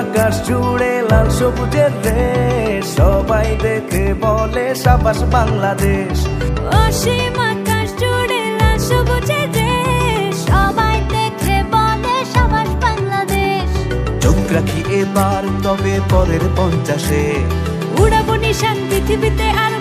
আকাশ জুড়ে লাল সবুজের রেশ, সবাই দেখে বলে সাবাস বাংলাদেশ। অসীম আকাশ জুড়ে লাল সবুজের দেশ, সবাই দেখে বলে সাবাস বাংলাদেশ। চোখ রাখি এবার তবে পরের 50-এ, উড়াবো নিশান পৃথিবীতে আর